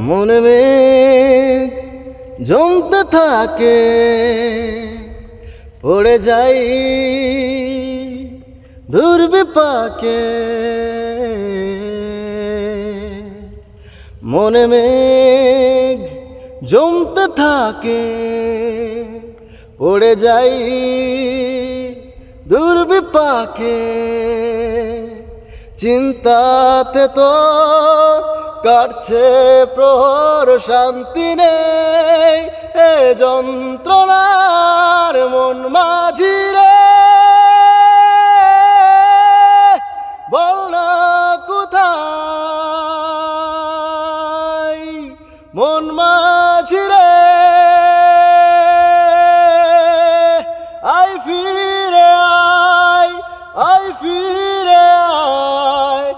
মনে মেঘ জমতে থাকে, পড়ে যাই দুর্বিপাকে। মনে মেঘ জমতে থাকে, পড়ে যাই দুর্বিপাকে। চিন্তাতে তো কাটছে প্রহর, শান্তি নেই এ যন্ত্রণার মন মাঝি রে। বল না কোথায় মন মাঝি রে, আয় ফিরে আয়, আয় ফিরে আয়,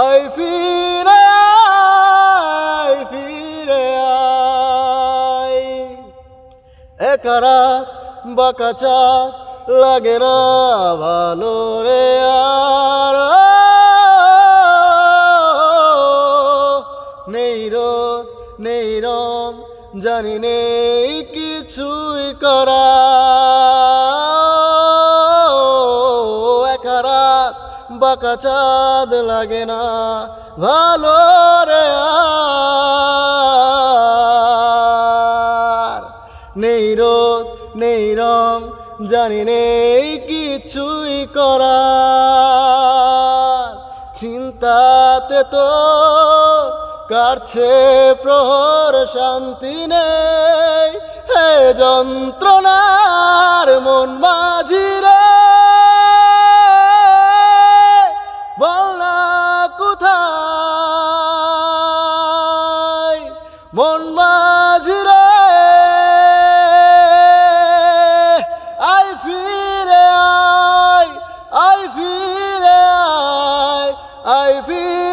আয় ফিরে আয়, ফিরে আয়। একা রাত বাঁকা চাঁদ লাগে না ভালো রে আর, নেই রোদ নেই রং, জানি নেই কিছুই করা। একা রাত বাঁকা চাঁদ লাগে না ভালো রে আর, নেই রোদ নেই রং, জানি নেই কিছুই করার। চিন্তাতে তো কাটছে প্রহর, শান্তি নেই হে যন্ত্রণার মন মাঝি রে। বল না কোথায় মন মাঝি রে, আয় ফিরে আয়, আয় ফিরে আয়, আয় ফিরে